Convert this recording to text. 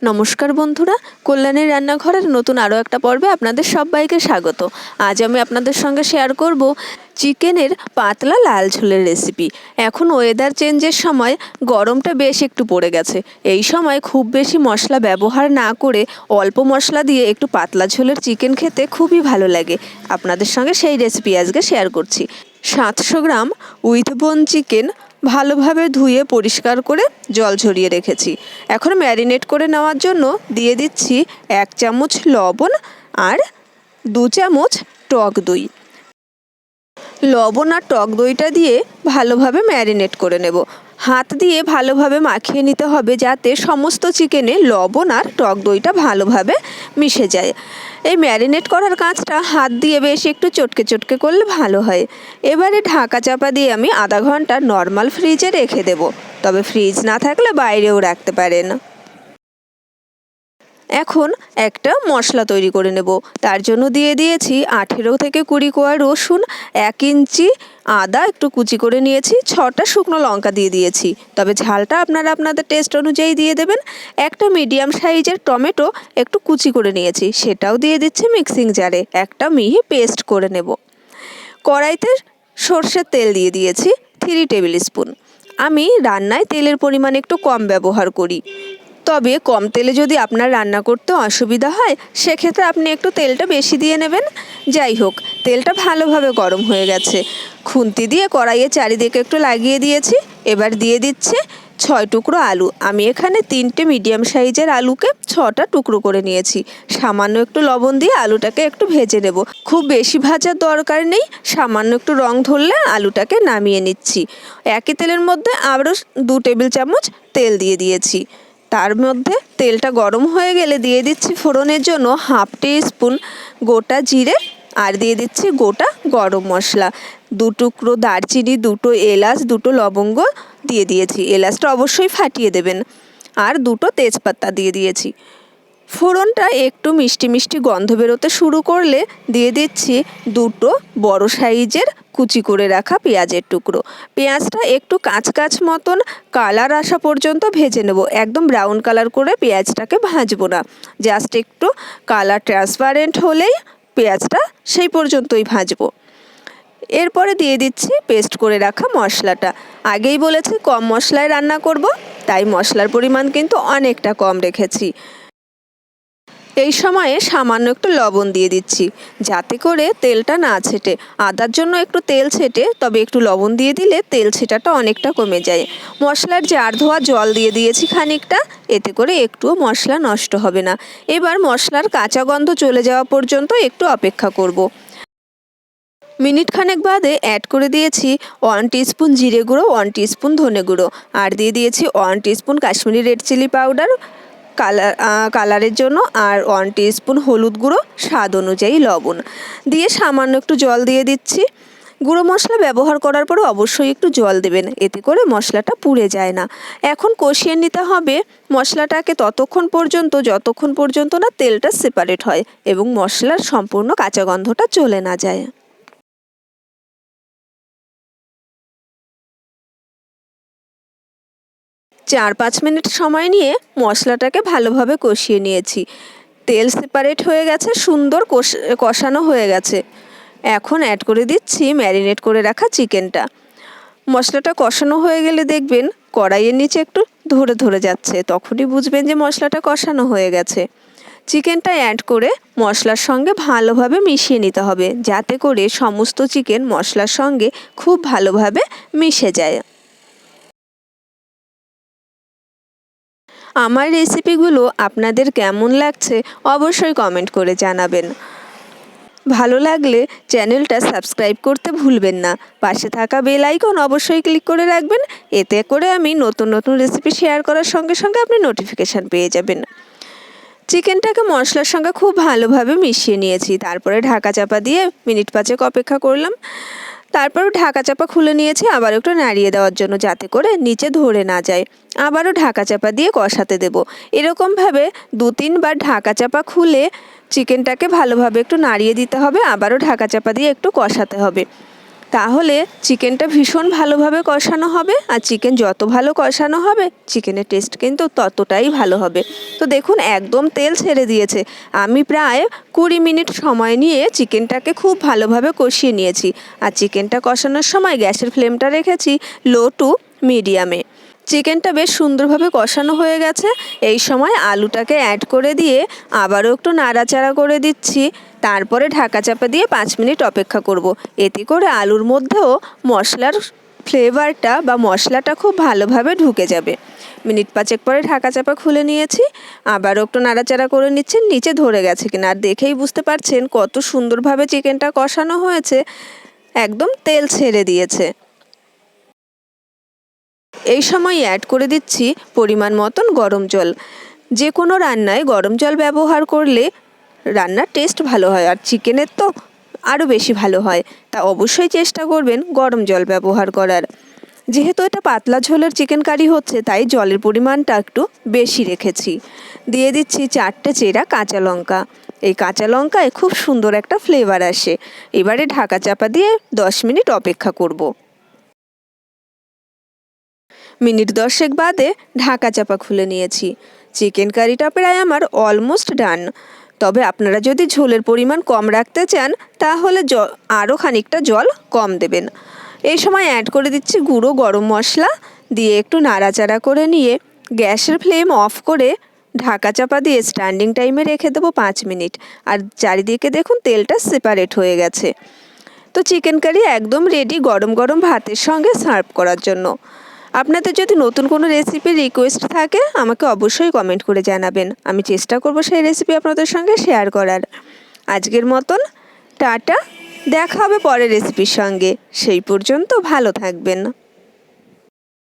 নমস্কার বন্ধুরা, কল্যাণীর রান্নাঘরের নতুন আরও একটা পর্বে আপনাদের সবাইকে স্বাগত। আজ আমি আপনাদের সঙ্গে শেয়ার করব চিকেনের পাতলা লাল ঝোলের রেসিপি। এখন ওয়েদার চেঞ্জের সময় গরমটা বেশ একটু পড়ে গেছে। এই সময় খুব বেশি মশলা ব্যবহার না করে অল্প মশলা দিয়ে একটু পাতলা ঝোলের চিকেন খেতে খুবই ভালো লাগে। আপনাদের সঙ্গে সেই রেসিপি আজকে শেয়ার করছি। 700 গ্রাম উইথ বোন চিকেন ভালোভাবে ধুয়ে পরিষ্কার করে জল ঝরিয়ে রেখেছি। এখন ম্যারিনেট করে নেওয়ার জন্য দিয়ে দিচ্ছি 1 চামচ লবণ আর 2 চামচ টক দই। লবণ আর টক দইটা দিয়ে ভালোভাবে ম্যারিনেট করে নেব। হাত দিয়ে ভালোভাবে মাখিয়ে নিতে হবে যাতে সমস্ত চিকেনে লবণ আর টক দইটা ভালোভাবে মিশে যায়। এই ম্যারিনেট করার কাজটা হাত দিয়ে বেশ একটু চটকে চটকে করলে ভালো হয়। এবারে ঢাকা চাপা দিয়ে আমি আধা ঘন্টা নর্মাল ফ্রিজে রেখে দেব, তবে ফ্রিজ না থাকলে বাইরেও রাখতে পারেন। এখন একটা মশলা তৈরি করে নেব। তার জন্য দিয়ে দিয়েছি 18 থেকে 20 কোয়া রসুন, 1 ইঞ্চি আদা একটু কুচি করে নিয়েছি, 6টা শুকনো লঙ্কা দিয়ে দিয়েছি, তবে ঝালটা আপনারা আপনাদের টেস্ট অনুযায়ী দিয়ে দেবেন। একটা মিডিয়াম সাইজের টমেটো একটু কুচি করে নিয়েছি, সেটাও দিয়ে দিচ্ছি মিক্সিং জারে, একটা মিহি পেস্ট করে নেব। কড়াইতে সর্ষের তেল দিয়ে দিয়েছি 3 টেবিল স্পুন। আমি রান্নায় তেলের পরিমাণ একটু কম ব্যবহার করি, তবে কম তেলে যদি আপনার রান্না করতে অসুবিধা হয় সেক্ষেত্রে আপনি একটু তেলটা বেশি দিয়ে নেবেন। যাই হোক, তেলটা ভালোভাবে গরম হয়ে গেছে। খুন্তি দিয়ে কড়াইয়ের চারিদিকে একটু লাগিয়ে দিয়েছি। এবার দিয়ে দিচ্ছে 6 টুকরো আলু। আমি এখানে 3টে মিডিয়াম সাইজের আলুকে 6টা টুকরো করে নিয়েছি। সামান্য একটু লবণ দিয়ে আলুটাকে একটু ভেজে নেব। খুব বেশি ভাজার দরকার নেই, সামান্য একটু রং ধরলে আলুটাকে নামিয়ে নিচ্ছি। একই তেলের মধ্যে আবারও 2 টেবিল চামচ তেল দিয়ে দিয়েছি। তার মধ্যে তেলটা গরম হয়ে গেলে দিয়ে দিচ্ছি ফোড়নের জন্য 1/2 টিস্পুন গোটা জিরে আর দিয়ে দিচ্ছি গোটা গরম মশলা, 2 টুকরো দারচিনি, 2টো এলাচ, 2টো লবঙ্গ দিয়ে দিয়েছি। এলাচটা অবশ্যই ফাটিয়ে দেবেন। আর 2টো তেজপাতা দিয়ে দিয়েছি। ফোড়নটা একটু মিষ্টি মিষ্টি গন্ধ বেরোতে শুরু করলে দিয়ে দিচ্ছি 2টো বড় সাইজের কুচি করে রাখা পেঁয়াজের টুকরো। পেঁয়াজটা একটু কাঁচ মতন কালার আসা পর্যন্ত ভেজে নেব। একদম ব্রাউন কালার করে পেঁয়াজটাকে ভাজবো না, জাস্ট একটু কালার ট্রান্সপারেন্ট হলেই পেঁয়াজটা সেই পর্যন্তই ভাজবো। এরপরে দিয়ে দিচ্ছি পেস্ট করে রাখা মশলাটা। আগেই বলেছি কম মশলায় রান্না করব, তাই মশলার পরিমাণ কিন্তু অনেকটা কম রেখেছি। এই সময়ে সামান্য একটু লবণ দিয়ে দিচ্ছি যাতে করে তেলটা না ছেটে। আদার জন্য একটু তেল ছেটে, তবে একটু লবণ দিয়ে দিলে তেল ছেটাটা অনেকটা কমে যায়। মশলার জার ধোয়া জল দিয়ে দিয়েছি খানিকটা, এতে করে একটুও মশলা নষ্ট হবে না। এবার মশলার কাঁচা গন্ধ চলে যাওয়া পর্যন্ত একটু অপেক্ষা করব। মিনিট খানেক বাদে অ্যাড করে দিয়েছি 1 টিস্পুন জিরে গুঁড়ো, 1 টিস্পুন ধনে গুঁড়ো আর দিয়ে দিয়েছি 1 teaspoon Kashmiri red chilli powder কালারের জন্য, আর 1 টিস্পুন হলুদ গুঁড়ো, স্বাদ অনুযায়ী লবণ দিয়ে সামান্য একটু জল দিয়ে দিচ্ছি। গুঁড়ো মশলা ব্যবহার করার পরে অবশ্যই একটু জল দেবেন, এতে করে মশলাটা পুড়ে যায় না। এখন কষিয়ে নিতে হবে মশলাটাকে ততক্ষণ পর্যন্ত যতক্ষণ পর্যন্ত না তেলটা সেপারেট হয় এবং মশলার সম্পূর্ণ কাঁচা গন্ধটা চলে না যায়। 4-5 মিনিট সময় নিয়ে মশলাটাকে ভালোভাবে কষিয়ে নিয়েছি। তেল সেপারেট হয়ে গেছে, সুন্দর কষানো হয়ে গেছে। এখন অ্যাড করে দিচ্ছি ম্যারিনেট করে রাখা চিকেনটা। মশলাটা কষানো হয়ে গেলে দেখবেন কড়াইয়ের নিচে একটু ধরে ধরে যাচ্ছে, তখনই বুঝবেন যে মশলাটা কষানো হয়ে গেছে। চিকেনটা অ্যাড করে মশলার সঙ্গে ভালোভাবে মিশিয়ে নিতে হবে যাতে করে সমস্ত চিকেন মশলার সঙ্গে খুব ভালোভাবে মিশে যায়। আমার রেসিপিগুলো আপনাদের কেমন লাগছে অবশ্যই কমেন্ট করে জানাবেন। ভালো লাগলে চ্যানেলটা সাবস্ক্রাইব করতে ভুলবেন না। পাশে থাকা বেল আইকন অবশ্যই ক্লিক করে রাখবেন, এতে করে আমি নতুন নতুন রেসিপি শেয়ার করার সঙ্গে সঙ্গে আপনি নোটিফিকেশান পেয়ে যাবেন। চিকেনটাকে মশলার সঙ্গে খুব ভালোভাবে মিশিয়ে নিয়েছি, তারপরে ঢাকা চাপা দিয়ে মিনিট 5 অপেক্ষা করলাম। তারপর ঢাকা চাপা খুলে নিয়েছি আবার একটু নাড়িয়ে দেওয়ার জন্য যাতে করে নিচে ধরে না যায়। আবারও ঢাকা চাপা দিয়ে কষাতে দেব। এরকমভাবে 2-3 বার ঢাকা চাপা খুলে চিকেনটাকে ভালোভাবে একটু নাড়িয়ে দিতে হবে, আবারও ঢাকা চাপা দিয়ে একটু কষাতে হবে। তাহলে চিকেনটা ভীষণ ভালোভাবে কষানো হবে, আর চিকেন যত ভালো কষানো হবে চিকেনের টেস্ট কিন্তু ততটাই ভালো হবে। তো দেখুন একদম তেল ছেড়ে দিয়েছে। আমি প্রায় 20 মিনিট সময় নিয়ে চিকেনটাকে খুব ভালোভাবে কষিয়ে নিয়েছি। আর চিকেনটা কষানোর সময় গ্যাসের ফ্লেমটা রেখেছি লো টু মিডিয়ামে। চিকেনটা বেশ সুন্দরভাবে কষানো হয়ে গেছে। এই সময় আলুটাকে অ্যাড করে দিয়ে আবারও একটু নাড়াচাড়া করে দিচ্ছি। তারপরে ঢাকা চাপা দিয়ে 5 মিনিট অপেক্ষা করব। এতে করে আলুর মধ্যেও মশলার ফ্লেভারটা বা মশলাটা খুব ভালোভাবে ঢুকে যাবে। মিনিট 5 পরে ঢাকা চাপা খুলে নিয়েছি। আবারও একটু নাড়াচাড়া করে নিচ্ছি নিচে ধরে গেছে কিনা। আর দেখেই বুঝতে পারছেন কত সুন্দরভাবে চিকেনটা কষানো হয়েছে, একদম তেল ছেড়ে দিয়েছে। এই সময় অ্যাড করে দিচ্ছি পরিমাণ মতন গরম জল। যে কোনো রান্নায় গরম জল ব্যবহার করলে রান্নার টেস্ট ভালো হয়, আর চিকেনের তো আরও বেশি ভালো হয়। তা অবশ্যই চেষ্টা করবেন গরম জল ব্যবহার করার। যেহেতু এটা পাতলা ঝোলের চিকেন কারি হচ্ছে, তাই জলের পরিমাণটা একটু বেশি রেখেছি। দিয়ে দিচ্ছি 4টে চেরা কাঁচা লঙ্কা। এই কাঁচা লঙ্কায় খুব সুন্দর একটা ফ্লেভার আসে। এবারে ঢাকা চাপা দিয়ে 10 মিনিট অপেক্ষা করব। মিনিট 10 বাদে ঢাকা চাপা খুলে নিয়েছি। চিকেন কারিটা প্রায় আমার অলমোস্ট ডান। তবে আপনারা যদি ঝোলের পরিমাণ কম রাখতে চান তাহলে আরও খানিকটা জল কম দেবেন। এই সময় অ্যাড করে দিচ্ছি গুঁড়ো গরম মশলা, দিয়ে একটু নাড়াচাড়া করে নিয়ে গ্যাসের ফ্লেম অফ করে ঢাকা চাপা দিয়ে স্ট্যান্ডিং টাইমে রেখে দেবো 5 মিনিট। আর চারিদিকে দেখুন তেলটা সেপারেট হয়ে গেছে। তো চিকেন কারি একদম রেডি গরম গরম ভাতের সঙ্গে সার্ভ করার জন্য। আপনাদের যদি নতুন কোনো রেসিপির রিকোয়েস্ট থাকে আমাকে অবশ্যই কমেন্ট করে জানাবেন। আমি চেষ্টা করব সেই রেসিপি আপনাদের সঙ্গে শেয়ার করার। আজকের মতন টাটা, দেখা হবে পরের রেসিপির সঙ্গে। সেই পর্যন্ত ভালো থাকবেন।